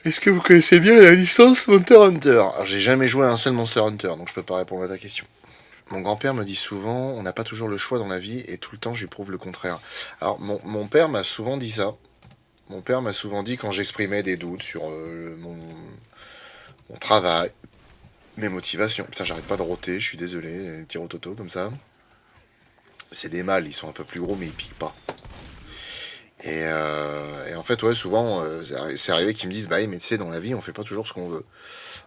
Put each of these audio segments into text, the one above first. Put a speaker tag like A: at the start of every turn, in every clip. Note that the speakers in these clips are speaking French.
A: Est-ce que vous connaissez bien la licence Monster Hunter? Alors, j'ai jamais joué à un seul Monster Hunter, donc je peux pas répondre à ta question. Mon grand-père me dit souvent, on n'a pas toujours le choix dans la vie, et tout le temps je lui prouve le contraire. Alors, mon père m'a souvent dit ça. Mon père m'a souvent dit quand j'exprimais des doutes sur mon travail, mes motivations. Putain, j'arrête pas de roter, je suis désolé, les petits rototos comme ça. C'est des mâles, ils sont un peu plus gros, mais ils piquent pas. Et en fait, ouais, souvent, c'est arrivé qu'ils me disent, bah, oui, mais tu sais, dans la vie, on fait pas toujours ce qu'on veut.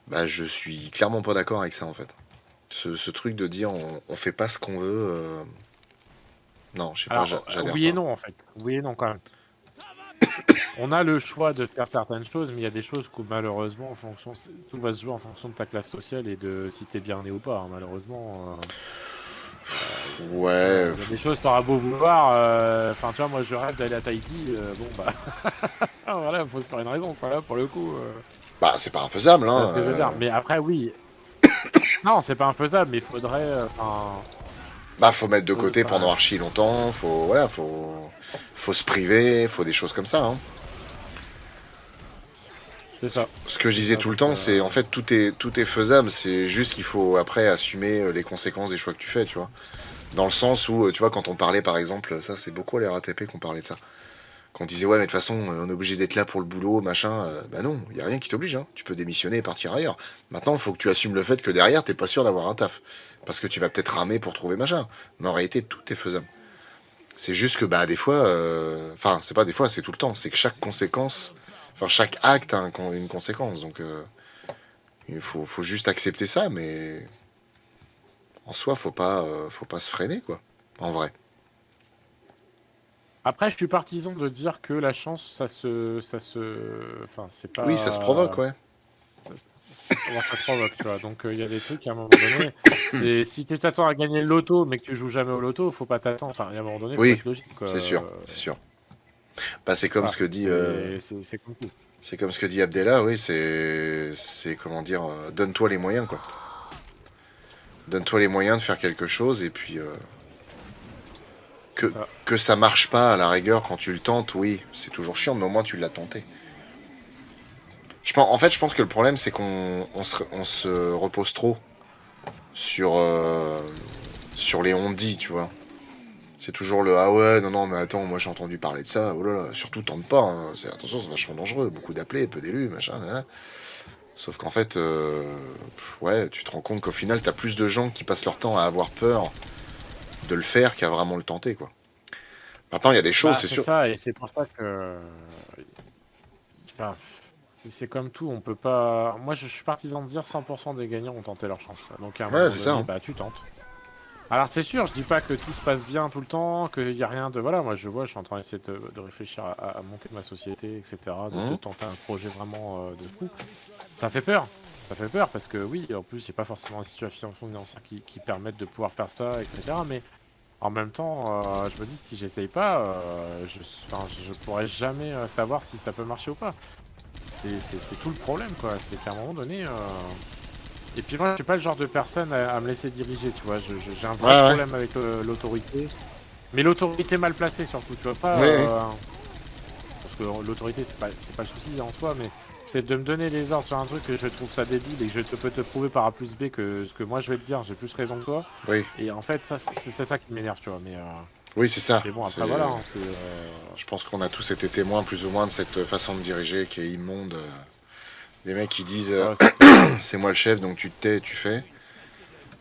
A: Bah, je suis clairement pas d'accord avec ça, en fait. Ce truc de dire, on fait pas ce qu'on veut, non, je sais pas,
B: Alors,
A: j'adhère
B: oui et
A: pas.
B: non, en fait. Oui et non, quand même. On a le choix de faire certaines choses, mais il y a des choses que malheureusement, tout va se jouer en fonction de ta classe sociale et de si t'es bien né ou pas, hein. Malheureusement,
A: Ouais,
B: il y a des choses, t'auras beau vouloir. Enfin, tu vois, moi, je rêve d'aller à Tahiti. Bon, bah, voilà, faut se faire une raison, quoi, là, pour le coup.
A: bah, c'est pas infaisable,
B: Tu vois
A: hein.
B: ce que je veux dire. Mais après, oui. Non, c'est pas infaisable, mais il faudrait. Enfin,
A: Bah, faut mettre de côté pendant
B: enfin,
A: archi longtemps, voilà, faut se priver, faut des choses comme ça, hein.
B: c'est ça.
A: Ce que je
B: C'est
A: disais
B: ça.
A: tout le
B: Donc,
A: temps, c'est en fait tout est faisable, c'est juste qu'il faut après assumer les conséquences des choix que tu fais, tu vois. Dans le sens où, tu vois, quand on parlait par exemple, ça c'est beaucoup à la RATP qu'on parlait de ça. Quand on disait ouais mais de toute façon on est obligé d'être là pour le boulot, machin, bah non, il y a rien qui t'oblige, hein. Tu peux démissionner et partir ailleurs. Maintenant, il faut que tu assumes le fait que derrière t'es pas sûr d'avoir un taf. Parce que tu vas peut-être ramer pour trouver machin. Mais en réalité, tout est faisable. C'est juste que bah des fois, enfin c'est pas des fois, c'est tout le temps. C'est que chaque conséquence, enfin chaque acte a une conséquence. Donc il faut juste accepter ça, mais en soi, faut pas se freiner, quoi. En vrai.
B: après, je suis partisan de dire que la chance, enfin, c'est
A: Oui, ça se provoque,
B: pas.
A: ouais.
B: Comment ça se provoque, tu vois. Donc, il y a des trucs, à un moment donné, c'est si tu t'attends à gagner le loto, mais que tu joues jamais au loto, faut pas t'attendre. Enfin, il y a un moment donné, faut
A: Oui,
B: être logique, quoi.
A: c'est sûr, c'est sûr. Bah,
B: Voilà, c'est comme tout.
A: c'est comme ce que dit Abdella, oui, c'est comment dire, donne-toi les moyens, quoi. Donne-toi les moyens de faire quelque chose et puis
B: C'est
A: que
B: ça.
A: que ça marche pas à la rigueur quand tu le tentes, oui, c'est toujours chiant, mais au moins tu l'as tenté. En fait, je pense que le problème c'est qu'on se repose trop sur sur les on-dit, tu vois. C'est toujours le ah ouais, non, non, mais attends, moi j'ai entendu parler de ça, oh là là, surtout tente pas, hein. Attention, c'est vachement dangereux, beaucoup d'appelés, peu d'élus, machin, là, là. Sauf qu'en fait, ouais, tu te rends compte qu'au final, t'as plus de gens qui passent leur temps à avoir peur de le faire qu'à vraiment le tenter, quoi. Maintenant, il y a des choses,
B: Bah,
A: c'est
B: c'est
A: sûr.
B: ça, et c'est pour ça que. Enfin, c'est comme tout, on peut pas. Moi, je suis partisan de dire 100% des gagnants ont tenté leur chance, quoi. Donc, à un
A: Ouais,
B: moment
A: c'est ça,
B: donné,
A: hein.
B: bah, tu tentes. Alors c'est sûr, je dis pas que tout se passe bien tout le temps, qu'il n'y a rien de... Voilà, moi je suis en train d'essayer de réfléchir à monter ma société, etc., de
A: Mhm.
B: tenter un projet vraiment de fou. Ça fait peur. Ça fait peur parce que oui, en plus, il n'y a pas forcément une situation financière qui permette de pouvoir faire ça, etc. Mais en même temps, je me dis, si j'essaye pas, enfin, je pourrais jamais savoir si ça peut marcher ou pas. C'est tout le problème, quoi. C'est qu'à un moment donné... Et puis moi, je suis pas le genre de personne à me laisser diriger, tu vois. J'ai un
A: Ouais,
B: vrai
A: ouais.
B: problème avec l'autorité. Mais l'autorité mal placée surtout, tu vois pas.
A: Oui, oui.
B: Parce que l'autorité, c'est pas le souci en soi, mais c'est de me donner les ordres sur un truc que je trouve ça débile et que peux te prouver par A plus B que ce que moi je vais te dire, j'ai plus raison que toi.
A: Oui,
B: Et en fait, ça, c'est ça qui m'énerve, tu vois.
A: oui, c'est ça.
B: Mais bon, après,
A: C'est...
B: voilà, hein,
A: Je pense qu'on a tous été témoins, plus ou moins, de cette façon de diriger qui est immonde. Des mecs qui disent
B: ouais, c'est clair.
A: c'est moi le chef, donc tu te tais, tu fais.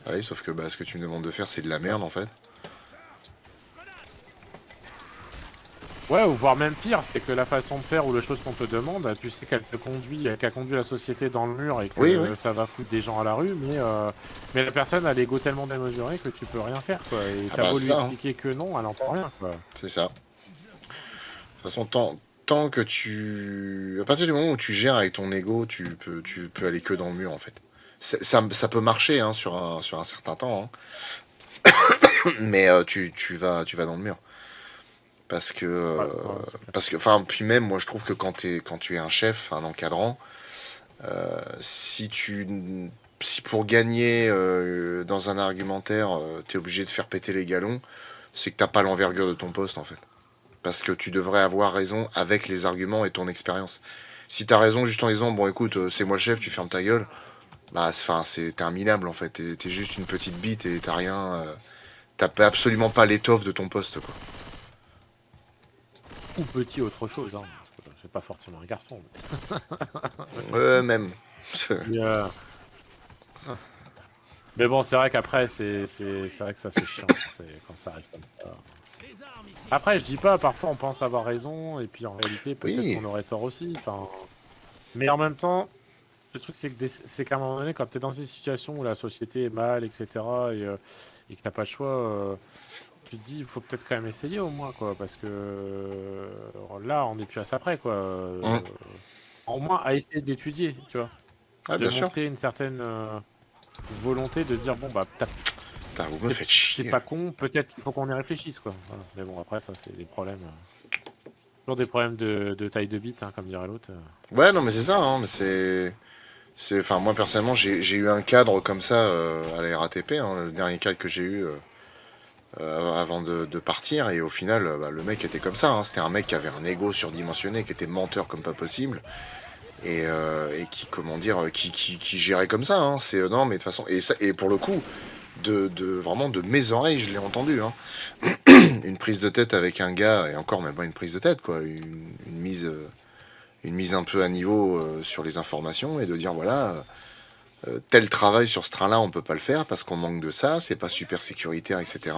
A: Ah oui, sauf que bah, ce que tu me demandes de faire, c'est de la
B: C'est ça.
A: merde, en fait.
B: Ouais, ou voire même pire, c'est que la façon de faire ou les choses qu'on te demande, tu sais qu'elle conduit la société dans le mur et
A: Oui, oui.
B: que ça va foutre des gens à la rue, mais la personne a l'ego tellement démesuré que tu peux rien faire, quoi. Et
A: Ah
B: t'as
A: bah,
B: beau
A: c'est
B: lui
A: ça, hein.
B: expliquer que non, elle entend rien, quoi.
A: C'est ça. De toute façon, tant que tu... À partir du moment où tu gères avec ton ego, tu peux aller que dans le mur, en fait. Ça peut marcher hein, sur un certain temps, hein, mais tu vas dans le mur. Parce que,
B: Ouais, ouais, c'est clair.
A: enfin, puis même, moi, je trouve que quand tu es un chef, un encadrant, si si pour gagner dans un argumentaire, t'es obligé de faire péter les galons, c'est que t'as pas l'envergure de ton poste, en fait. Parce que tu devrais avoir raison avec les arguments et ton expérience. Si t'as raison juste en disant, bon écoute, c'est moi le chef, tu fermes ta gueule, bah enfin t'es un minable en fait, t'es juste une petite bite et t'as rien, absolument pas l'étoffe de ton poste quoi.
B: Ou petit autre chose, hein. C'est pas forcément un garçon.
A: Même.
B: Mais, mais bon, c'est vrai qu'après, c'est vrai que ça c'est chiant quand ça arrive comme ça. Après, je dis pas, parfois on pense avoir raison, et puis en réalité, peut-être
A: Oui,
B: qu'on aurait tort aussi. Enfin, mais en même temps, le truc c'est que c'est qu'à un moment donné, quand t'es dans une situation où la société est mal, etc., et que t'as pas le choix, tu te dis, il faut peut-être quand même essayer au moins, quoi, parce que là, on est plus à ça près, quoi.
A: hum.
B: Au moins à essayer d'étudier, tu vois,
A: Ah
B: de
A: bien sûr.
B: montrer une certaine volonté de dire, bon bah
A: Putain, vous me
B: c'est
A: faites
B: c'est
A: chier.
B: pas con, peut-être qu'il faut qu'on y réfléchisse, quoi. Voilà. Mais bon, après, ça, c'est des problèmes. Toujours des problèmes de taille de bite, hein, comme dirait l'autre.
A: Ouais, non mais c'est ça, hein, mais enfin moi personnellement j'ai eu un cadre comme ça à la RATP, hein, le dernier cadre que j'ai eu avant de partir, et au final bah, le mec était comme ça, hein, c'était un mec qui avait un ego surdimensionné, qui était menteur comme pas possible, et qui comment dire, qui gérait comme ça, hein, c'est non mais de toute façon, et pour le coup vraiment de mes oreilles je l'ai entendu, hein. Une prise de tête avec un gars, et encore même pas une prise de tête quoi, une mise un peu à niveau sur les informations, et de dire voilà, tel travail sur ce train-là, on peut pas le faire parce qu'on manque de ça, c'est pas super sécuritaire, etc.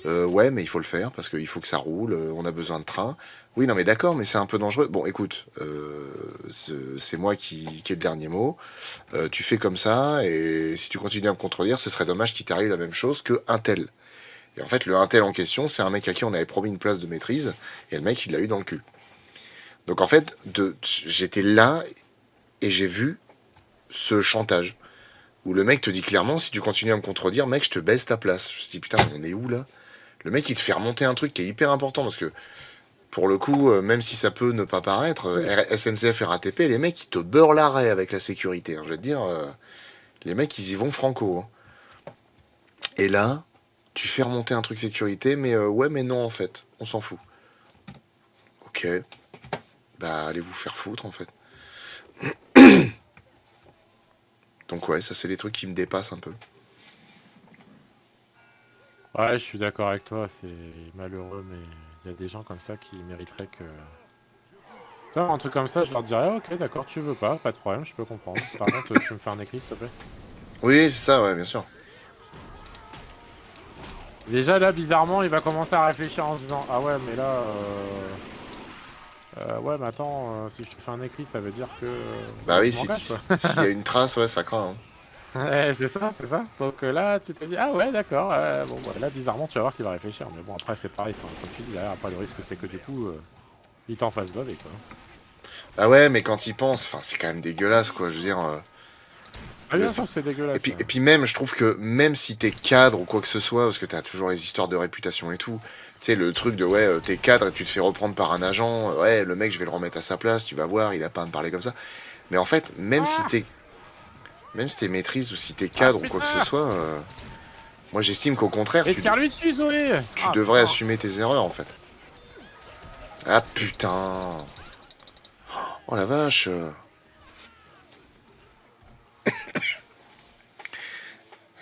A: Ouais, mais il faut le faire parce qu'il faut que ça roule, on a besoin de train. Oui, non, mais d'accord, mais c'est un peu dangereux. Bon, écoute, c'est moi qui ai le dernier mot. Tu fais comme ça, et si tu continues à me contredire, ce serait dommage qu'il t'arrive la même chose que un tel. Et en fait, le un tel en question, c'est un mec à qui on avait promis une place de maîtrise, et le mec, il l'a eu dans le cul. Donc en fait, j'étais là et j'ai vu ce chantage où le mec te dit clairement, si tu continues à me contredire, mec, je te baisse ta place. Je me suis dit, putain, on est où là? Le mec, il te fait remonter un truc qui est hyper important parce que, pour le coup, même si ça peut ne pas paraître,
B: Oui.
A: SNCF et RATP, les mecs, ils te beurrent l'arrêt avec la sécurité, hein. Je vais te dire, les mecs, ils y vont franco, hein. Et là, tu fais remonter un truc sécurité, mais ouais, mais non, en fait, on s'en fout. Ok, bah allez vous faire foutre, en fait. Donc ouais, ça c'est les trucs qui me dépassent un peu.
B: Ouais, je suis d'accord avec toi, c'est malheureux, mais il y a des gens comme ça qui mériteraient que. Tu vois, un truc comme ça, je leur dirais, ah, ok, d'accord, tu veux pas de problème, je peux comprendre. Par contre, tu me fais un écrit, s'il te plaît.
A: Oui, c'est ça, ouais, bien sûr.
B: Déjà, là, bizarrement, il va commencer à réfléchir en se disant, ah ouais, mais là, ouais, mais attends, si je te fais un écrit, ça veut dire que
A: Bah
B: moi,
A: oui,
B: je m'engage, quoi.
A: s'il y a une trace, ouais, ça craint, hein.
B: Ouais, c'est ça, c'est ça. Donc là, tu te dis, ah ouais, d'accord. Bon, bah, là, bizarrement, tu vas voir qu'il va réfléchir. Mais bon, après, c'est pareil. Enfin, comme tu dis, derrière, après, le risque, c'est que du coup, il t'en fasse baver, quoi.
A: Bah ouais, mais quand il pense, enfin, c'est quand même dégueulasse, quoi. Je veux dire.
B: Ah, bien sûr
A: Enfin,
B: que c'est dégueulasse.
A: et puis même, je trouve que même si t'es cadre ou quoi que ce soit, parce que t'as toujours les histoires de réputation et tout, tu sais, le truc de ouais, t'es cadre et tu te fais reprendre par un agent, ouais, le mec, je vais le remettre à sa place, tu vas voir, il a pas à me parler comme ça. Mais en fait,
B: Ah,
A: même si t'es maîtrise ou si t'es
B: ah
A: cadre ou quoi que ce
B: putain.
A: soit, moi j'estime qu'au contraire,
B: Et tire-lui dessus, Zoé.
A: tu
B: Ah,
A: devrais
B: putain.
A: assumer tes erreurs en fait. Ah putain! Oh la vache!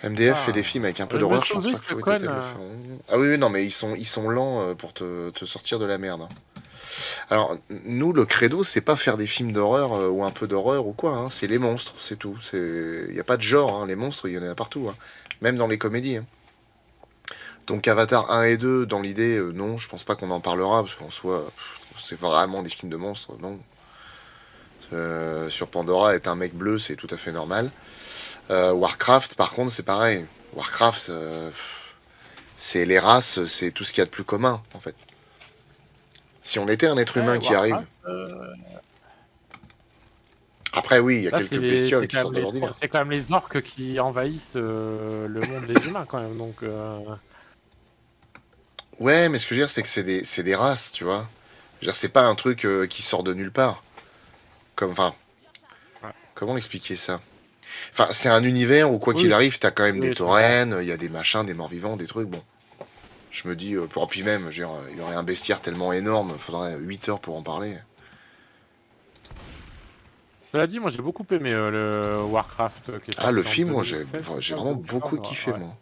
A: MDF fait des
B: Putain.
A: films avec un peu
B: Je me
A: d'horreur, je pense
B: sauver,
A: pas qu'il
B: ce
A: faut être
B: con.
A: le faire. Ah oui, oui, non, mais ils sont lents pour te sortir de la merde, hein. Alors, nous, le credo, c'est pas faire des films d'horreur ou un peu d'horreur ou quoi, hein, c'est les monstres, c'est tout. Il n'y a pas de genre, hein, les monstres, il y en a partout, hein, même dans les comédies, hein. Donc Avatar 1 et 2, dans l'idée, non, je pense pas qu'on en parlera, parce qu'en soi, c'est vraiment des films de monstres, non. Sur Pandora, être un mec bleu, c'est tout à fait normal. Warcraft, par contre, c'est pareil. Warcraft, c'est les races, c'est tout ce qu'il y a de plus commun, en fait. Si on était un être
B: Ouais,
A: humain qui arrive.
B: Warcraft.
A: Après, oui, il y a
B: Là,
A: quelques bestioles
B: c'est
A: qui
B: quand
A: sortent
B: même
A: de l'ordinaire.
B: c'est quand même les orques qui envahissent le monde des humains, quand même. Donc,
A: Ouais, mais ce que je veux dire, c'est que c'est des races, tu vois. Je veux dire, c'est pas un truc qui sort de nulle part. Enfin,
B: ouais.
A: comment expliquer ça? Enfin, c'est un univers où, quoi qu'il
B: Oui,
A: arrive, t'as quand même des
B: oui, je comprends.
A: taurennes, il y a des machins, des morts-vivants, des trucs, bon. Je me dis, puis même, il y aurait un bestiaire tellement énorme, il faudrait 8 heures pour en parler.
B: Cela dit, moi j'ai beaucoup aimé le Warcraft qui est
A: Ah, le
B: sorti en
A: film, moi,
B: 2016, c'est
A: j'ai
B: ça,
A: vraiment
B: 2014,
A: beaucoup kiffé,
B: ouais.
A: moi.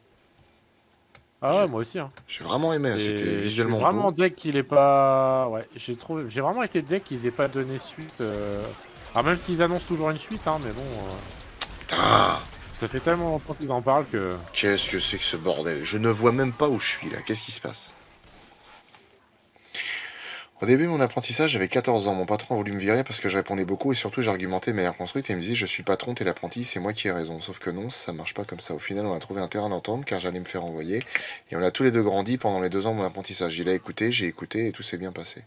B: Ah ouais,
A: J'ai
B: moi aussi, hein.
A: j'ai vraiment aimé, hein, c'était
B: Et je suis
A: visuellement
B: vraiment
A: beau.
B: deg qu'il ait pas. Ouais, j'ai vraiment été deg qu'ils aient pas donné suite. Alors même s'ils annoncent toujours une suite, hein, mais bon,
A: Putain,
B: ça fait tellement longtemps qu'ils en parlent que.
A: qu'est-ce que c'est que ce bordel? Je ne vois même pas où je suis, là. Qu'est-ce qui se passe? Au début de mon apprentissage, j'avais 14 ans. Mon patron a voulu me virer parce que je répondais beaucoup et surtout j'argumentais de manière construite et il me disait je suis le patron, t'es l'apprenti, c'est moi qui ai raison. Sauf que non, ça marche pas comme ça. Au final, on a trouvé un terrain d'entente car j'allais me faire envoyer et on a tous les deux grandi pendant les 2 ans de mon apprentissage. Il a écouté, j'ai écouté et tout s'est bien passé.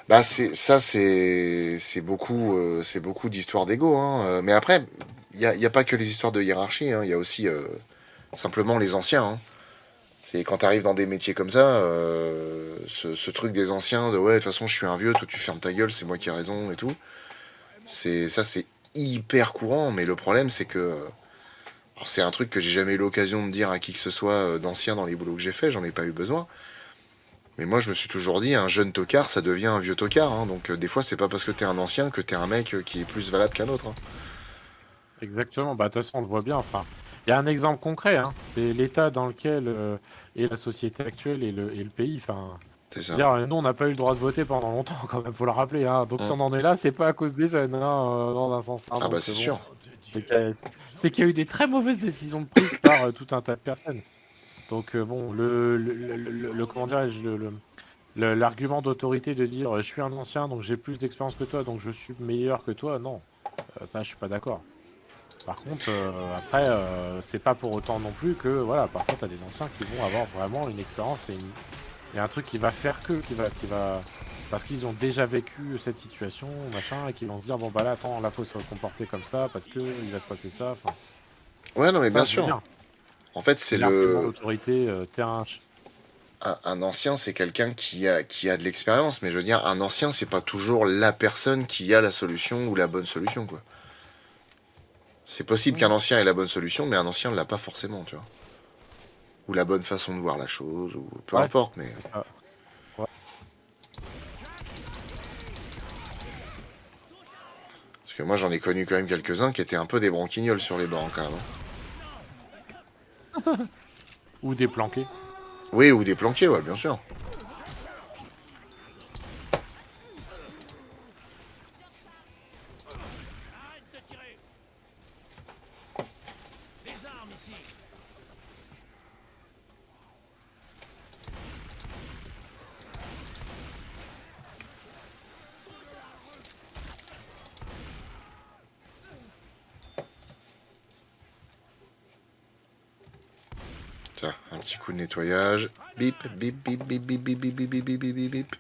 A: Bah c'est beaucoup d'histoires d'ego, hein. Mais après, y a pas que les histoires de hiérarchie, hein. Il y a aussi simplement les anciens, hein. C'est quand t'arrives dans des métiers comme ça, ce truc des anciens de ouais, de toute façon, je suis un vieux, toi tu fermes ta gueule, c'est moi qui ai raison et tout. C'est hyper courant, mais le problème c'est que alors c'est un truc que j'ai jamais eu l'occasion de dire à qui que ce soit d'ancien dans les boulots que j'ai fait, j'en ai pas eu besoin. Mais moi je me suis toujours dit, un jeune tocard, ça devient un vieux tocard, hein. Donc des fois c'est pas parce que t'es un ancien que t'es un mec qui est plus valable qu'un autre, hein.
B: Exactement, bah de toute façon on le voit bien. Enfin, il y a un exemple concret, hein. C'est l'état dans lequel est la société actuelle et le pays. Enfin,
A: C'est
B: je veux
A: ça.
B: dire, nous on n'a pas eu le droit de voter pendant longtemps quand même, faut le rappeler, hein. Donc si
A: Hum.
B: on en est là, c'est pas à cause des jeunes, hein, dans un sens. Hein.
A: Ah bah
B: Donc
A: c'est
B: bon,
A: sûr.
B: c'est qu'il y a eu des très mauvaises décisions prises par tout un tas de personnes. Donc bon, comment dirais-je, l'argument d'autorité de dire je suis un ancien donc j'ai plus d'expérience que toi donc je suis meilleur que toi, non, ça je suis pas d'accord. Par contre, après, c'est pas pour autant non plus que voilà, parfois t'as des anciens qui vont avoir vraiment une expérience et un truc qui va faire que, parce qu'ils ont déjà vécu cette situation, machin, et qui vont se dire bon bah là attends, là faut se comporter comme ça parce que il va se passer ça. Enfin,
A: Ouais, non mais
B: ça
A: bien
B: je veux
A: sûr.
B: bien.
A: En fait,
B: C'est
A: c'est
B: l'argument
A: le
B: d'autorité terrain.
A: un ancien, c'est quelqu'un qui a de l'expérience, mais je veux dire, un ancien, c'est pas toujours la personne qui a la solution ou la bonne solution, quoi. C'est possible qu'un
B: Mhm.
A: ancien ait la bonne solution, mais un ancien ne l'a pas forcément, tu vois. Ou la bonne façon de voir la chose, ou peu
B: Ouais,
A: importe, mais.
B: c'est ça. Ouais.
A: Parce que moi, j'en ai connu quand même quelques-uns qui étaient un peu des branquignoles sur les bancs, quand même, hein.
B: Ou déplanqué.
A: Oui, ou des planqués, ouais, bien sûr. Tiens, un petit coup de nettoyage. Bip, bip, bip, bip, bip, bip, bip, bip, bip, bip, bip, bip.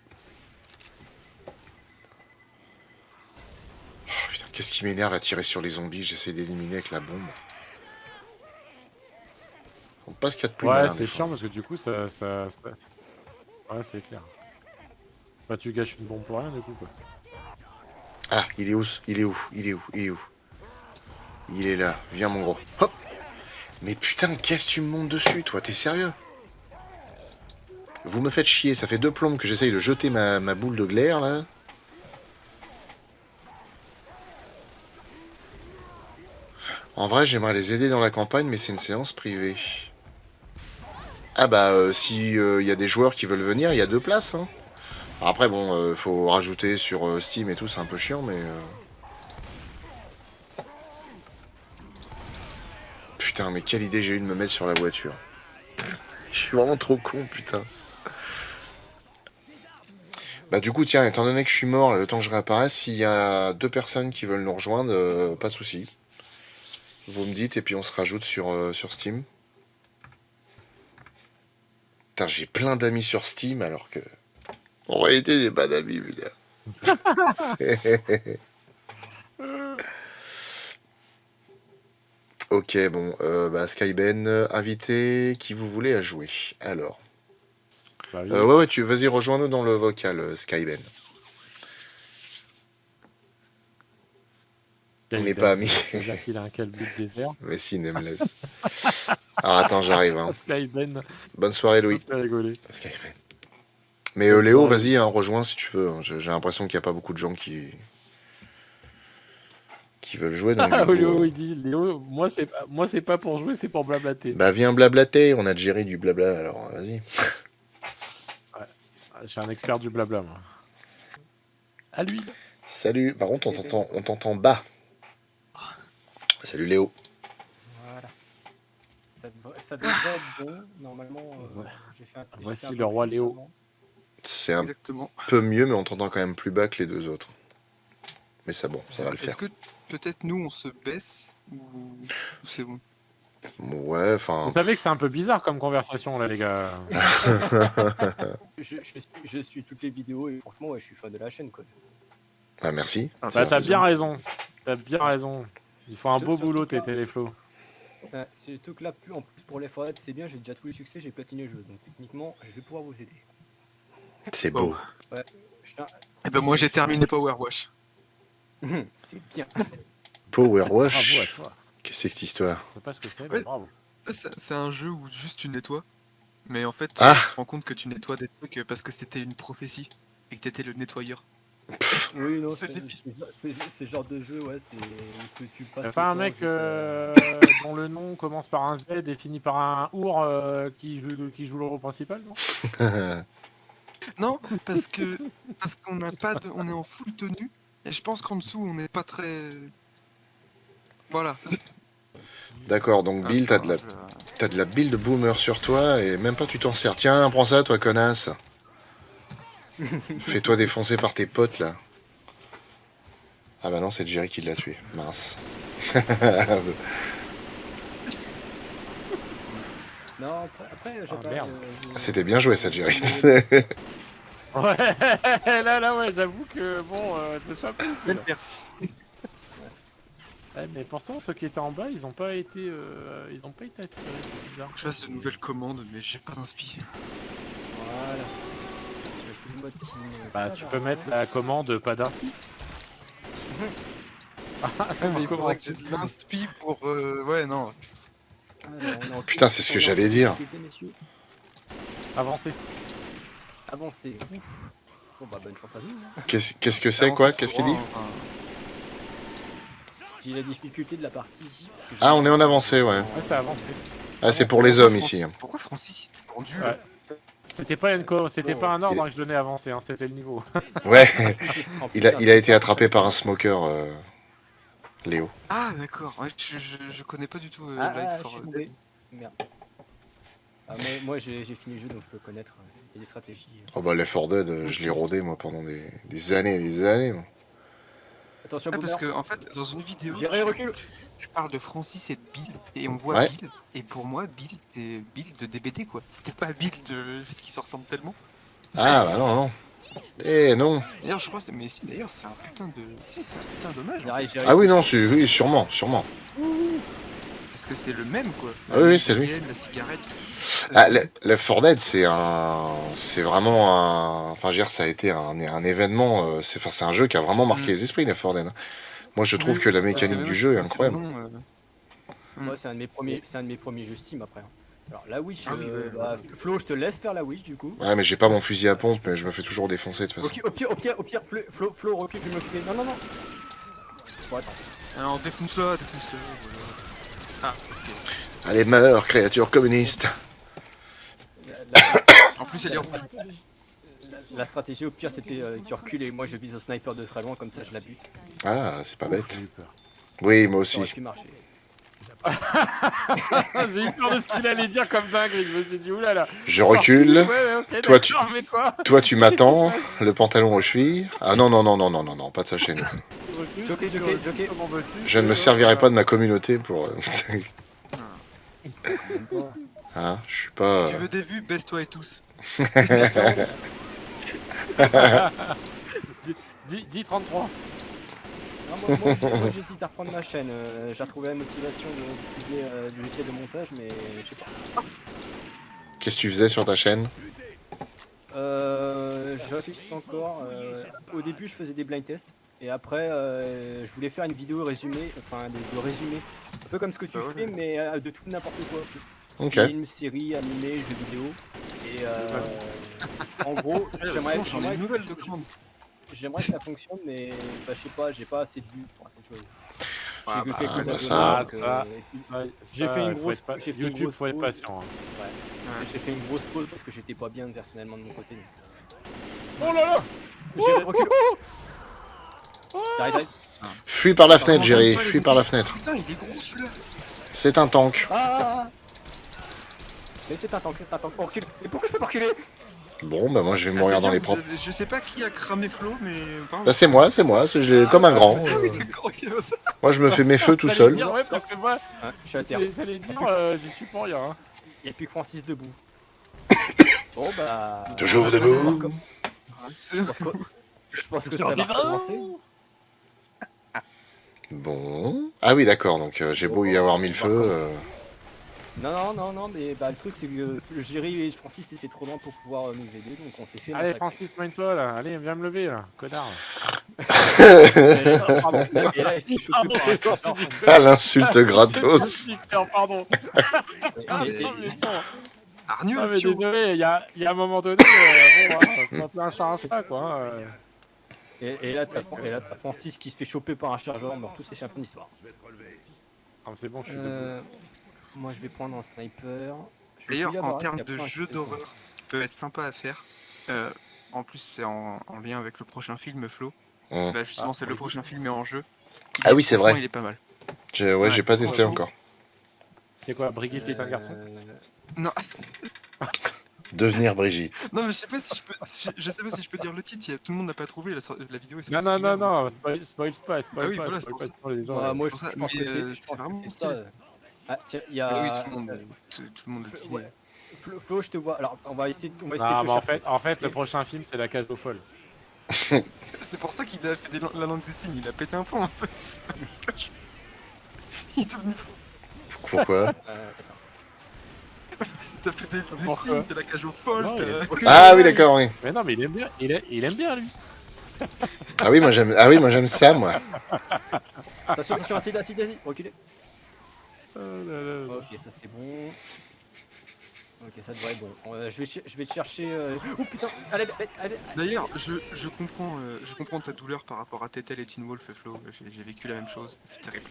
A: Oh, putain, qu'est-ce qui m'énerve à tirer sur les zombies? J'essaie d'éliminer avec la bombe. On pas ce qu'il y a de plus
B: Ouais,
A: malin, des
B: c'est
A: fois.
B: chiant parce que du coup, ouais, c'est clair. Bah, tu gâches une bombe pour rien, du coup, quoi.
A: Ah, il est où? Il est où? Il est où? Il est où? Il est là. Viens, mon gros. Hop! Mais putain, qu'est-ce que tu me montes dessus, toi? T'es sérieux? Vous me faites chier. Ça fait 2 plombes que j'essaye de jeter ma boule de glaire, là. En vrai, j'aimerais les aider dans la campagne, mais c'est une séance privée. Ah bah, si y a des joueurs qui veulent venir, il y a 2 places, hein. Alors après, bon, faut rajouter sur Steam et tout, c'est un peu chiant, mais... Putain, mais quelle idée j'ai eu de me mettre sur la voiture. Je suis vraiment trop con, putain. Bah du coup, tiens, étant donné que je suis mort, là, le temps que je réapparaisse, s'il y a 2 personnes qui veulent nous rejoindre, pas de souci. Vous me dites et puis on se rajoute sur Steam. Putain, j'ai plein d'amis sur Steam alors que... En réalité, j'ai pas d'amis, putain. Ok, bon, bah Skyben, invité, qui vous voulez à jouer. Alors,
B: Bah
A: ouais,
B: oui.
A: ouais, vas-y, rejoins-nous dans le vocal, Skyben. On n'est pas
B: Skyben.
A: amis.
B: Ça veut dire qu'il a un calbut désert.
A: Mais si, Nameless. Alors attends, j'arrive, hein.
B: Skyben,
A: Bonne soirée,
B: ça me
A: Louis.
B: fait rigoler.
A: Skyben. Mais
B: Bonne
A: Léo,
B: soirée, Louis.
A: vas-y, hein, rejoins si tu veux, hein. J'ai l'impression qu'il n'y a pas beaucoup de gens qui... qui veulent jouer, donc
B: Ah,
A: du coup,
B: Léo, il dit, Léo, moi c'est pas pour jouer, c'est pour blablater.
A: bah viens blablater, on a géré du blabla, alors vas-y.
B: Je suis un expert du blabla, moi. À lui.
A: Salut, par contre on t'entend bas. Salut Léo.
C: Voilà. Ça devrait être bon. Normalement,
B: Ouais.
C: j'ai fait un
B: Voici
C: j'ai fait un
B: le
C: peu
B: roi
C: juste
B: Léo.
C: avant.
A: C'est un
D: Exactement.
A: peu mieux, mais on t'entend quand même plus bas que les deux autres. Mais ça bon, ça va le
D: Est-ce
A: faire.
D: que peut-être nous on se baisse ou c'est bon?
A: Ouais, enfin...
B: Vous savez que c'est un peu bizarre comme conversation, là, les gars.
C: Je suis toutes les vidéos et franchement, ouais, je suis fan de la chaîne, quoi.
A: Ah merci.
D: Ah,
B: Bah,
D: ça,
B: t'as
D: c'est
B: bien
D: gentil.
B: raison. T'as bien raison. Ils font un beau
C: Surtout
B: boulot,
C: que là-
B: tes téléflots.
C: Surtout que là, en plus pour les Fortnite, c'est bien, j'ai déjà tous les succès, j'ai platiné le jeu. Donc techniquement, je vais pouvoir vous aider.
A: C'est beau.
C: Putain,
D: Eh ben moi j'ai terminé Power Wash.
C: c'est bien.
A: Power
B: Bravo
A: Wash.
B: à toi.
A: Qu'est-ce que c'est que cette histoire?
B: Je sais pas ce que c'est, mais
D: Ouais.
B: bravo.
D: C'est un jeu où juste tu nettoies, mais en fait
A: Ah.
D: tu te rends compte que tu nettoies des trucs parce que c'était une prophétie et que t'étais le nettoyeur.
C: Oui, non,
D: C'est
C: c'est le genre de jeu, ouais, c'est où tu passes.
B: Y'a
C: le
B: pas un
C: temps
B: mec
C: juste,
B: dont le nom commence par un Z et finit par un OUR qui joue le rôle principal, non?
D: Non, parce qu'on n'a pas de, on est en full tenue et je pense qu'en dessous on n'est pas très. Voilà.
A: D'accord, donc Bill, t'as de la build boomer sur toi et même pas tu t'en sers. Tiens, prends ça toi connasse. Fais-toi défoncer par tes potes là. Ah bah non, c'est Jerry qui l'a tué. Mince.
C: Non, après, j'ai
B: Ah,
C: pas.
B: merde.
A: C'était bien joué ça, Jerry.
B: Ouais, là, ouais, j'avoue que bon, je me suis un peu loupé, là. Ouais, mais pourtant, ceux qui étaient en bas, ils ont pas été attirés, c'est bizarre.
D: Je fasse de nouvelles commandes, mais j'ai pas d'inspi.
C: Voilà. Je vais plus le mode team,
B: Bah,
C: ça
B: tu
C: va.
B: peux mettre la commande pas d'inspi. Ah, ça
D: Mais
B: va
D: il faudrait que
B: commencer.
D: j'ai de l'inspi pour. Ouais, non.
C: Alors, on est en
A: Putain, c'est ce que j'allais dire.
C: difficulté, messieurs.
B: Avancer.
C: Avancez. Ouf. Bon, bah, bonne chance à vous. Hein.
A: Qu'est-ce que c'est quoi? Qu'est-ce qu'il dit?
C: J'ai la difficulté de la partie. parce que j'ai-
A: Ah, on est en avancée, ouais.
B: Ouais, ça a avancé.
A: Ah, c'est pour les hommes ici.
D: Pourquoi Francis il s'est rendu
B: Ouais. C'était pas c'était
C: Bon,
B: pas un ordre que je donnais avancé, hein, c'était le niveau.
A: Ouais,
C: Oh,
A: il a
C: putain,
A: été attrapé par un smoker, Léo.
D: Ah d'accord, ouais, je connais pas du tout
C: Ah,
D: Life
C: je
D: for
C: suis
D: Dead.
C: tombé. Merde. Ah, mais moi j'ai fini le jeu donc je peux connaître les stratégies.
A: Oh bah, Left 4 Dead, je l'ai rodé moi pendant des années et des années. Moi.
C: Attention,
D: Ah, parce
C: Boomer.
D: que en fait dans une vidéo
C: J'irai, recule.
D: je parle de Francis et de Bill et on voit
A: Ouais.
D: Bill et pour moi Bill c'est Bill de DBD quoi. C'était pas Bill de parce qu'ils se ressemblent tellement.
A: Ah bah non, non. Eh non.
D: D'ailleurs je crois mais si d'ailleurs c'est un putain de si c'est un putain d'hommage en
C: J'irai,
D: fait.
C: j'irai.
A: Ah oui, non, oui, sûrement, sûrement.
D: Parce que c'est le même quoi.
A: Ah oui, c'est lui.
D: La cigarette.
A: Ah, Left 4 Dead, c'est vraiment un, enfin, je veux dire, ça a été un événement. C'est un jeu qui a vraiment marqué les esprits, Left 4 Dead. Moi, je trouve que la mécanique du jeu est incroyable.
C: Moi c'est un de mes premiers jeux Steam après. Alors la Wish,
D: Ah oui, ouais,
C: bah, Flo, je te laisse faire la Wish du coup.
A: Ouais, mais j'ai pas mon fusil à pompe, mais je me fais toujours défoncer de toute façon.
C: Au pire, Flo, recule, je vais m'occuper. Non. Bon, attends.
D: Alors défonce-le, voilà. Ah ok.
A: Allez, meurs, créature communiste.
D: En plus elle est rouge.
C: La stratégie au pire c'était tu recules et moi je vise au sniper de très loin comme ça je la bute.
A: Ah, c'est pas bête.
B: J'ai eu peur.
A: Oui, moi
C: Ça aurait
A: aussi.
C: pu marcher.
B: J'ai eu peur de ce qu'il allait dire comme dingue, je me suis dit oulala.
A: Je recule.
B: Ouais, ok,
A: Toi,
B: d'accord, mais quoi?
A: Toi, tu m'attends. Le pantalon aux chevilles. Ah non, non, non, non, non, non, non, pas de ça chez nous.
C: Jockey.
A: Je ne me servirai pas de ma communauté pour. Hein, je suis pas.
D: Tu veux des vues, baisse-toi et tous.
B: Dis 33.
C: Non, moi, j'hésite à reprendre ma chaîne. J'ai retrouvé la motivation d'utiliser du logiciel de montage, mais je sais pas.
A: Qu'est-ce que tu faisais sur ta chaîne?
C: Je réfléchis encore. Au début, je faisais des blind tests. Et après, je voulais faire une vidéo résumée, enfin de résumé. Un peu comme ce que tu
D: Ah ouais.
C: fais, mais de tout n'importe quoi.
A: Ok.
C: Film, série, animé, jeux vidéo. Et en gros,
D: J'en ai une nouvelle de commande.
C: j'aimerais que ça fonctionne, mais bah, je sais pas, j'ai pas assez de vues pour cette chose.
D: Ah,
C: J'ai
D: bah,
C: fait quelques
A: ça-
C: abonnements, donc, j'ai fait une grosse- j'ai fait une
B: YouTube,
C: grosse
B: faut être
C: pause.
B: patient. Hein.
C: Ouais. J'ai fait une grosse pause parce que j'étais pas bien personnellement de mon côté.
B: Oh là là.
C: J'ai reculé. J'arrive.
A: Fuis par la
D: Pardon,
A: fenêtre, Jerry,
D: j'aime pas les
A: fuis par la
D: zombies.
A: fenêtre.
D: Putain, il est gros celui-là.
A: C'est un tank.
C: Ah. Mais c'est un tank, c'est un tank. On recule. Mais pourquoi je peux pas reculer?
A: Bon, bah moi je vais
D: Ah,
A: mourir
D: c'est
A: dans
D: bien,
A: les
D: vous
A: propres.
D: avez- Je sais pas qui a cramé Flo, mais.
A: Bah c'est moi, comme un grand.
D: Ah oui, d'accord, ok.
A: Moi je me fais mes feux tout
B: J'allais
A: seul.
B: dire, ouais, parce que moi,
C: Ouais, je suis à terre.
B: j'allais dire, j'y suis pour rien. Hein.
C: Il n'y a plus que Francis debout. Bon bah.
A: Toujours debout.
C: Je pense que ça va recommencer.
A: Bon. Ah oui, d'accord, donc j'ai beau y avoir mis le feu.
C: Non, mais bah, le truc c'est que le Jerry et Francis étaient trop loin pour pouvoir nous aider, donc on s'est fait
B: Allez,
C: massacrer.
B: Francis, mine-toi là. Allez, viens me lever là, connard.
C: Pardon. Et là, il s'est chopé
B: Pardon,
C: par
B: j'ai
C: un
B: sorti
C: serpent.
B: du
A: Ah, l'insulte gratos.
B: C'est sorti du cœur, pardon.
D: Ah,
C: Et-
D: mais-
C: et-
D: Arnu,
B: Ah,
D: le
B: mais
D: Pio.
B: désolé, il y a un moment donné, bon, c'est un peu un chat, quoi. Hein,
C: Et là, t'as Francis qui se fait choper par un chargeur mort. Tout c'est fin d'histoire.
B: Ah, c'est bon, je suis debout.
C: Moi, je vais prendre un sniper. Je vais
D: D'ailleurs,
C: fouiller
D: en
C: là-bas,
D: termes
C: il y a
D: de
C: plein
D: jeux
C: qui
D: d'horreur qui peuvent être sympas à faire, en plus c'est en lien avec le prochain film Flo.
A: Hum.
D: Là justement, c'est le prochain film est en jeu.
A: Ah oui, c'est
D: Franchement,
A: vrai.
D: Il est pas mal.
A: Ouais, j'ai pas testé
C: franchement,
A: encore.
B: C'est quoi, Brigitte est un garçon
D: Non,
A: Devenir Brigitte.
D: non, mais je sais pas si je peux, je sais pas si je peux dire le titre. Tout le monde n'a pas trouvé la vidéo. Est
B: Non, non, non, non, spoil pas,
D: Ah oui,
B: pas,
D: voilà,
B: spoil
D: c'est
B: pas
D: pour
B: sur les gens.
C: Ouais, moi,
D: c'est pour ça,
C: je pense
D: mais,
C: que
D: c'est
C: je pense
D: vraiment
C: que c'est
D: stylé.
C: ça. Ah, tiens, il y a.
D: Ah oui, tout le monde le dit.
C: Ouais. Flo, je te vois. Alors, on va essayer de
B: Non,
C: te
B: mais en
C: chercher.
B: fait, le prochain film, c'est La Cage aux Folles.
D: C'est pour ça qu'il a fait la langue des signes. Il a pété un plomb en fait. Il est devenu fou.
A: Pourquoi
D: T'as fait des
B: Pourquoi
D: signes, t'as la cage aux folles.
B: Non, il est-
A: Ah oui, d'accord, oui.
B: Mais non, mais il aime bien, il aime bien, lui.
A: Ah oui, moi j'aime ça, moi.
C: Attention, assis, reculez. Ok, ça c'est bon. Ok, ça devrait être bon. Je vais te chercher. Oh putain, allez.
D: D'ailleurs, je comprends ta douleur par rapport à Tetel et Teen Wolf, Flo. J'ai vécu la même chose. C'est terrible.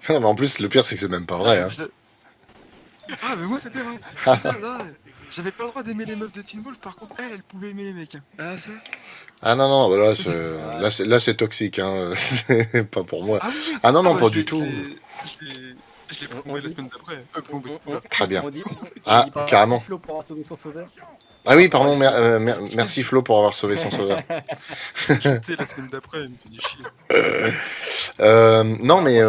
A: Non, mais en plus, le pire, c'est que c'est même pas vrai. Hein.
D: Ah, mais moi c'était vrai.
A: Ah.
D: Putain, non, j'avais pas le droit d'aimer les meufs de Teen Wolf, par contre, elle pouvait aimer les mecs. Hein. Ah, ça
A: Ah non, non, bah là, c'est toxique, hein. Pas pour moi.
D: Ah, oui, oui.
A: Ah non, non,
D: bah,
A: pas
D: je
A: du
D: l'ai-
A: tout.
D: Je l'ai prouvé la semaine d'après.
A: Très bien.
C: On dit
A: Ah,
C: pas
A: carrément.
C: Flo pour avoir sauvé son sauveur.
A: Ah oui, pardon, merci Flo pour avoir sauvé son sauveur.
D: J'étais la semaine d'après, il me faisait chier.
A: Non, mais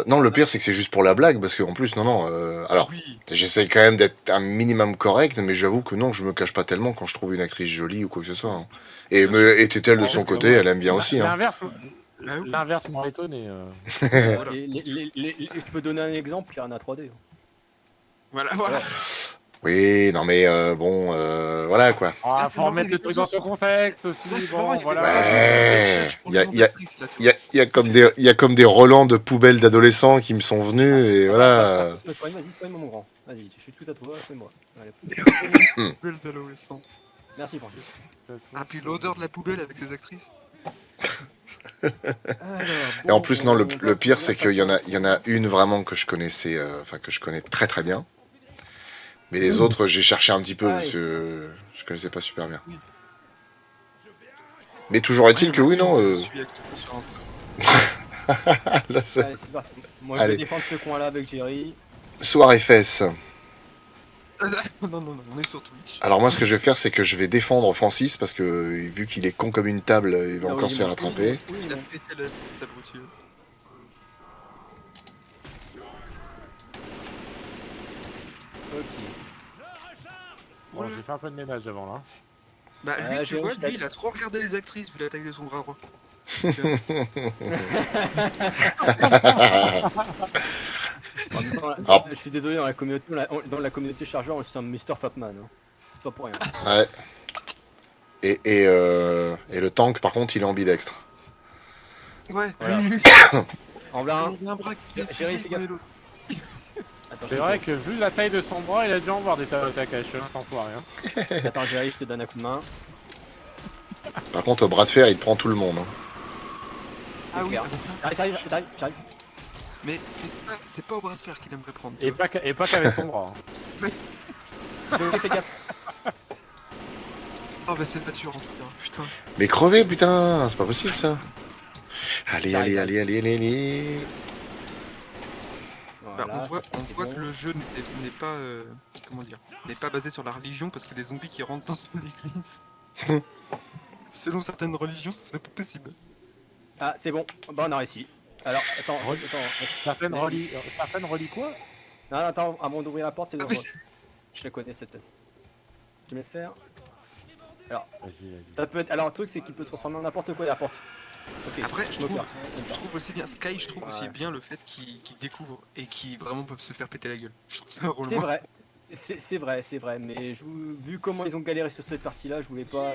A: non, le pire, c'est que c'est juste pour la blague, parce qu'en plus, non, alors,
D: Oui,
A: j'essaie quand même d'être un minimum correct, mais j'avoue que non, je me cache pas tellement quand je trouve une actrice jolie ou quoi que ce soit. Hein. Et Tétel de son côté, elle aime bien aussi. Hein.
D: ah oui.
B: L'inverse m'aurait étonné.
D: Voilà.
C: Tu peux donner un exemple, il y en a 3D.
D: Voilà.
A: Oui, non, mais bon, voilà quoi.
B: Ah,
D: Ah, c'est
B: faut
D: marrant,
B: remettre
D: il y
B: le
D: a
B: truc
D: des
B: dans son contexte aussi.
D: Là, c'est
B: Bon,
D: marrant, il y a
B: voilà.
A: Ouais,
D: il
A: il y a comme des relents de poubelles d'adolescents qui me sont venus, et voilà.
C: Vas-y, soigne mon grand. Vas-y, je suis tout à toi, soigne-moi. Allez.
D: Poubelle d'adolescent.
C: Merci, Francis.
D: Ah, puis l'odeur de la poubelle avec ses actrices.
A: Et en plus, non, le pire, c'est qu'il y en a une vraiment que je connaissais, enfin que je connais très très bien. Mais les autres, j'ai cherché un petit peu parce que je connaissais pas super bien. Mais toujours est-il que oui, non.
D: Je suis actif sur Insta.
A: Là, ça-
C: Allez, c'est parti. Moi, je
A: Allez.
C: vais défendre ce coin-là avec Jerry.
A: Soirée fesses.
D: Non, on est sur Twitch.
A: Alors moi, ce que je vais faire, c'est que je vais défendre Francis parce que vu qu'il est con comme une table, il va
C: Ah oui,
A: encore se faire
C: bon.
A: rattraper.
C: Oui,
D: Il a
C: bon.
D: pété la vie, cet abruti.
C: Ok.
B: Bon, j'ai fait un peu de ménage avant là.
D: Bah lui, tu
C: j'ai
D: vois,
C: honte,
D: lui, il a trop regardé les actrices vu la taille de son bras droit.
C: En même temps,
A: Ah.
C: je suis désolé, dans la communauté chargeur, on se sent Mr. Fatman. Hein. C'est pas pour rien.
A: Ouais. Et le tank, par contre, il est ambidextre.
D: Ouais,
C: Voilà.
D: lui,
C: En blanc.
D: il a un bras qui est
C: Jerry,
D: poussé,
C: fais
D: prenez
C: gaffe.
D: l'autre.
B: C'est vrai que vu la taille de son bras, il a dû en voir des Takashi, hein, cet enfoiré. Hein.
C: Attends, Jerry, je te donne un coup de main.
A: Par contre, au bras de fer, il prend tout le monde. hein.
C: C'est
D: Ah oui,
C: clair.
D: ah bah ça.
C: J'arrive.
D: Mais c'est pas au bras de fer qu'il aimerait prendre. tu
B: Et
D: vois.
B: pas qu'avec son bras. Hein.
C: Donc, fais gaffe.
D: Oh bah c'est mature en tout cas. Putain.
A: Mais crevez, putain, c'est pas possible ça. Allez, allez,
C: J'arrive.
A: allez, allez, allez, allez.
D: Bah,
C: Voilà,
D: on voit,
C: ça, c'est
D: que
C: bon.
D: le jeu n'est pas comment dire, n'est pas basé sur la religion parce que des zombies qui rentrent dans son église. Selon certaines religions, ce serait pas possible.
C: Ah, c'est bon. Bah, on a réussi. Alors, attends.
B: Certaines relient quoi?
C: Non, attends, avant d'ouvrir la porte, c'est
D: Ah,
C: dangereux.
D: mais
C: Je la connais, cette cesse. Tu me laisses faire?
B: Vas-y.
C: Ça peut être. Alors, le truc, c'est qu'il peut se transformer en n'importe quoi, la porte. Ok.
D: Après, je
C: smoker.
D: trouve aussi bien Sky, je trouve aussi
C: Ouais.
D: bien le fait qu'ils découvrent et qu'ils vraiment peuvent se faire péter la gueule. Je trouve ça drôle.
C: C'est vrai. C'est vrai, mais vu comment ils ont galéré sur cette partie-là, je voulais pas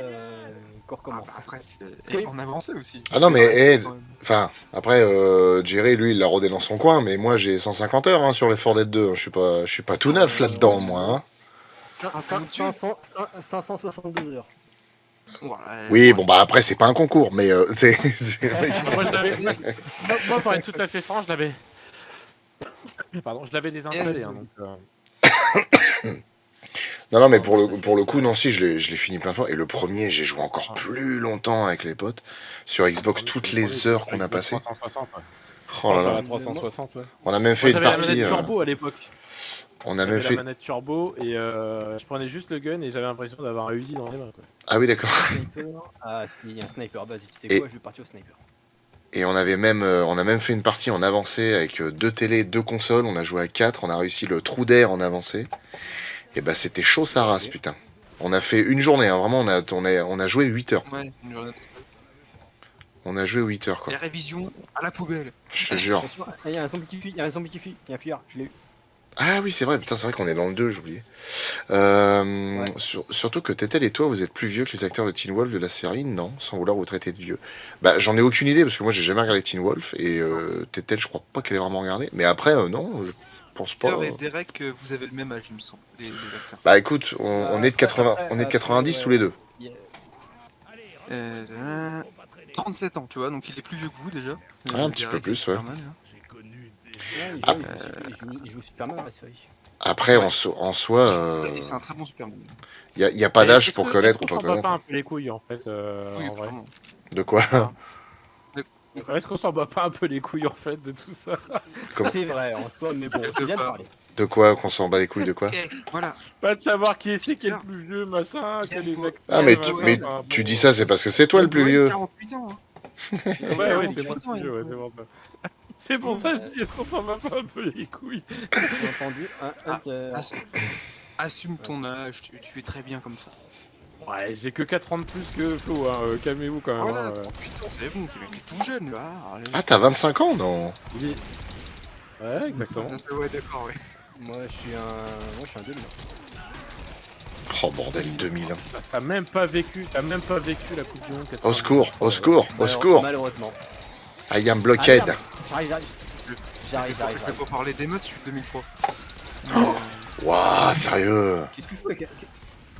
C: qu'on recommence.
D: Après, c'est
C: Oui.
D: et en avancée aussi.
A: Ah non, mais,
D: Ouais,
A: eh,
D: quand même.
A: enfin, après, Jerry, lui, il l'a rodé dans son coin, mais moi, j'ai 150 heures hein, sur les 4 Dead 2. Je suis pas tout neuf là-dedans, moi. Hein.
C: 572 heures.
D: Voilà,
A: Oui, bon, bah après, c'est pas un concours, mais c'est.
B: Moi, pour être tout à fait franc, je l'avais. Pardon, je l'avais désinstallé. Hein, donc,
A: Non, non, mais pour le coup, non, si, je l'ai fini plein de fois. Et le premier, j'ai joué encore plus longtemps avec les potes. Sur Xbox, toutes les heures qu'on a passées.
B: 360, ouais.
A: Oh là
B: Sur
A: là.
B: la 360, ouais.
A: On a même
B: Moi,
A: fait une
B: j'avais la
A: partie.
B: manette turbo à l'époque.
A: On a
B: J'avais
A: même
B: la
A: fait.
B: manette turbo et je prenais juste le gun et j'avais l'impression d'avoir un Uzi dans les mains. Quoi.
A: Ah oui, d'accord.
C: Ah, il y a un sniper, vas-y, tu sais
A: Et-
C: quoi, je vais partir au sniper.
A: Et on a même fait une partie en avancée avec 2 télés, 2 consoles. On a joué à 4. On a réussi le trou d'air en avancée. Et bah, c'était chaud sa race, putain. On a fait une journée, hein, vraiment. On a joué 8 heures.
D: Ouais, une journée.
A: On a joué 8 heures, quoi.
D: Les révisions à la poubelle.
A: Je te jure.
C: Attention, il y a un zombie qui fuit, il y a un zombie qui fuit, il y a un fuyard, je l'ai eu.
A: Ah oui, c'est vrai, putain, c'est vrai qu'on est dans le 2, j'oubliais. Surtout que Tetel et toi, vous êtes plus vieux que les acteurs de Teen Wolf de la série, non, sans vouloir vous traiter de vieux. Bah, j'en ai aucune idée, parce que moi, j'ai jamais regardé Teen Wolf, et Tetel, je crois pas qu'elle ait vraiment regardé. Mais après, non, je pense pas.
D: Peter et Derek, vous avez le même âge, il me semble, les acteurs.
A: Bah écoute, on est de 80, on est de 90 tous les deux.
C: Il y a-
D: 37 ans, tu vois, donc il est plus vieux que vous déjà.
A: Ah, un petit
D: Derek
A: peu plus,
D: et Superman,
A: ouais.
D: hein.
C: Ouais,
A: Ah.
C: il joue Superman dans la série.
A: Après,
D: Ouais.
A: en soi,
D: Et c'est un très bon Superman.
A: y a pas
B: Mais
A: d'âge
B: est-ce
A: pour
B: que-
A: connaître ou
B: est-ce qu'on
A: pas
B: s'en bat
A: connaître.
B: pas un peu les couilles en fait,
D: Oui,
B: en vrai.
D: clairement.
A: De quoi
B: Est-ce qu'on s'en bat pas un peu les couilles en fait de tout ça?
A: Comme-
C: C'est vrai, en soi, mais bon, c'est bien de parler.
A: De quoi qu'on s'en bat les couilles de quoi
D: Ok, voilà.
B: Pas de savoir qui est le plus vieux, machin,
D: Quel
B: quel est
D: beau-
B: les acteurs.
A: Ah, mais,
D: Ouais,
A: mais
B: enfin,
A: tu
B: bon.
A: dis ça, c'est parce que c'est toi le plus
D: Ouais,
A: vieux.
D: 48 ans, hein.
B: Ouais, c'est moi
D: 48
B: le
D: ans,
B: plus vieux, ouais,
D: il
B: c'est pour ça. C'est pour ça que je dis, est-ce qu'on s'en bat pas un peu les couilles?
C: J'ai entendu un hunter.
D: Assume ton âge, tu es très bien comme ça.
B: Ouais, j'ai que 4 ans de plus que Flo, hein, calmez-vous quand même.
D: Voilà,
B: hein,
D: 38 ans, c'est bon, t'es tout jeune là. Allez.
A: Ah, t'as 25 ans, non
B: Oui. Ouais, exactement.
D: Ouais, d'accord, ouais.
C: Moi, je suis un 2000.
A: Oh bordel, 2000 ans.
B: T'as même pas vécu la Coupe du Monde.
A: Au secours, au secours, au secours.
C: Malheureusement.
A: I am blocked.
C: J'arrive. J'arrive.
D: Je vais pas parler des maths, je suis de 2003.
A: Waouh, sérieux.
C: Qu'est-ce que je fous avec...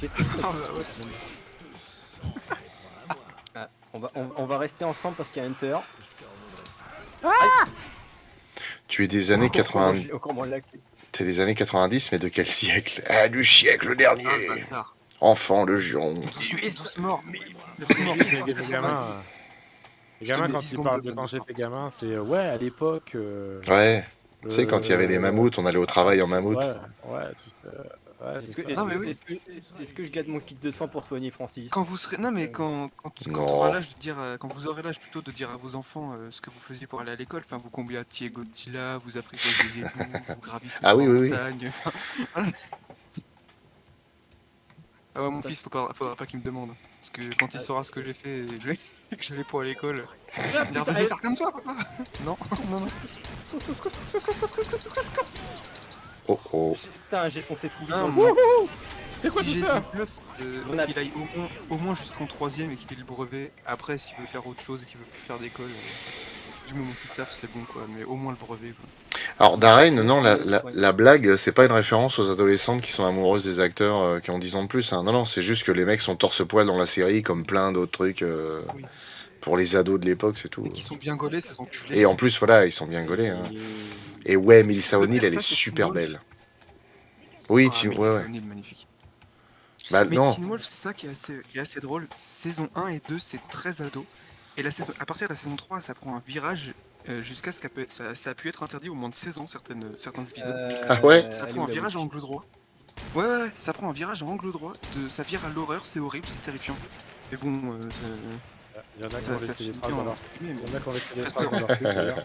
C: Qu'est-ce que je fous
D: Ah,
C: avec...
D: bah, ouais.
C: Ah, on va rester ensemble parce qu'il y a Hunter.
A: Tu es des années 80.
C: Comment on l'a clé.
A: T'es des années 90, mais de quel siècle? Ah, du siècle dernier.
D: Ah, bâtard.
A: Enfant de Juron.
D: Tous morts.
B: Les gamins,
D: Je te mets
B: quand
D: 10
B: ils
D: secondes
B: parlent
D: de
B: de quand
D: bonus,
B: j'étais
D: par
B: gamin, c'est ouais, à l'époque.
A: Ouais. Tu sais, quand il y avait des mammouths, on allait au travail en mammouth.
B: Ouais, tout ça. Ouais,
C: Est-ce
B: c'est
C: que,
B: ça.
D: Non, mais oui.
C: est-ce que je garde mon kit de soin pour soigner Francis?
D: Quand vous serez, non mais quand
A: Non.
D: t'auras l'âge de dire, quand vous aurez l'âge plutôt de dire à vos enfants ce que vous faisiez pour aller à l'école, enfin vous combattiez Godzilla, vous apprivoisiez des loups, vous gravissiez
A: Ah oui,
D: les
A: oui, oui.
D: montagnes, enfin, voilà. Ah ouais, mon fils, faudra pas qu'il me demande, parce que quand il saura ce que j'ai fait, et que j'allais pour à l'école, il va me dire, bah, je vais faire comme toi, papa. Non, non, non.
A: Oh oh.
C: Putain, j'ai foncé tout vite
D: Ah,
C: dans le
D: moi,
C: bois.
B: C'est quoi
D: si
B: tout
D: j'ai
B: ça?
D: des gosses,
C: On a-
D: qu'il aille au moins jusqu'en 3ème et qu'il ait le brevet. Après, s'il veut faire autre chose et qu'il veut plus faire d'école, du moment qu'il taffe, c'est bon quoi. Mais au moins le brevet quoi.
A: Alors, Darren, non, la blague, c'est pas une référence aux adolescentes qui sont amoureuses des acteurs qui ont 10 ans de plus. Hein. Non, non, c'est juste que les mecs sont torse-poil dans la série, comme plein d'autres trucs
D: Oui.
A: pour les ados de l'époque, c'est tout.
D: Et qui sont bien gaulés, ces enculés.
A: Et en plus, voilà, ils sont bien gaulés. Hein.
C: Et-
A: Et ouais, Melissa O'Neill, elle
D: Ça,
A: est
D: c'est
A: super
D: Teen Wolf.
A: belle. Oui,
D: Ah,
A: tu...
D: mais
A: ouais,
D: Melissa
A: ouais.
D: O'Neill, magnifique.
A: Bah
D: Mais
A: non.
D: Teen Wolf, c'est ça qui est assez drôle. Saison 1 et 2, c'est très ado. Et à partir de la saison 3, ça prend un virage jusqu'à ce que ça a pu être interdit au moins de 16 ans, certains épisodes.
A: Ah ouais.
D: Ça
C: Elle est
D: prend
C: où,
D: un
C: la
D: virage à
C: witch?
D: angle droit. Ouais, ça prend un virage à angle droit. Ça vire à l'horreur, c'est horrible, c'est terrifiant. Mais bon,
B: Il y en a qui
D: ça
B: ont laissé des
D: finit
B: traces
D: bien
B: dans
D: en
B: leur...
D: particulier,
B: Il y en a qui ont laissé des
D: Parce
B: traces
D: que-
B: dans leur truc, d'ailleurs.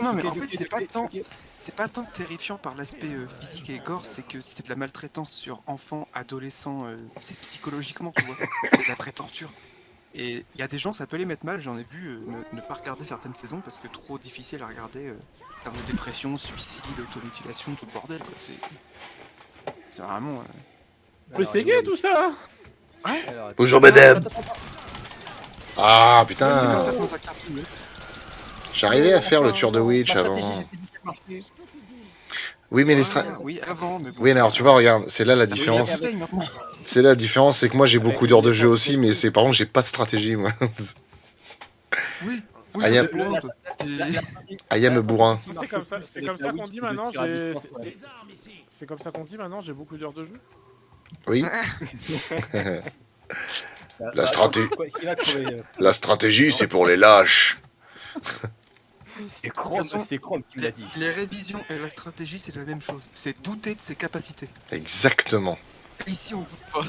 D: Non, mais
C: Ok,
D: en fait,
C: ok, ok.
D: c'est pas tant terrifiant par l'aspect physique et gore, c'est que c'est de la maltraitance sur enfants, adolescents, c'est psychologiquement, tu vois. C'est de la vraie torture. Et il y a des gens, ça peut les mettre mal, j'en ai vu ne pas regarder certaines saisons parce que trop difficile à regarder en termes de dépression, suicide, automutilation, tout le bordel, quoi. C'est vraiment.
B: Mais c'est gay tout ça.
C: Alors, attends.
A: Bonjour madame.
C: Attends.
A: Ah
D: Ouais, c'est comme
A: putain.
D: certains acteurs de film.
A: J'arrivais à faire le
C: Enfin,
A: tueur de
C: ma
A: Witch
C: stratégie,
A: avant.
C: j'ai fait du marché.
A: Oui, mais les
D: Oui, avant, mais bon.
A: Oui, mais alors tu vois, regarde, c'est là la
D: Il y a
A: différence.
D: bouteille maintenant.
A: C'est là la différence, c'est que moi j'ai
C: Avec
A: beaucoup d'heures de
C: les
A: jeu
C: gens,
A: aussi, mais c'est par contre j'ai pas de stratégie moi.
D: Oui,
A: Ah, y a-
D: t'as des plans, toi.
A: Ayam
C: la
A: bourrin.
C: stratégie qui
B: C'est
C: marche
B: comme
C: le
B: ça,
C: plus,
B: c'est
C: avec
B: comme
C: la
B: ça qu'on
C: witch
B: dit
C: qui veut
B: maintenant.
C: tirer à distance, ouais.
B: C'est comme ça qu'on dit maintenant. J'ai beaucoup d'heures de jeu.
A: Oui,
C: Bah,
A: stratégie-
C: quoi, qui va crever,
A: la stratégie c'est pour les lâches.
C: C'est Chrome qui me l'a dit.
D: Les révisions et la stratégie, c'est la même chose. C'est douter de ses capacités.
A: Exactement.
D: Ici, on doute pas.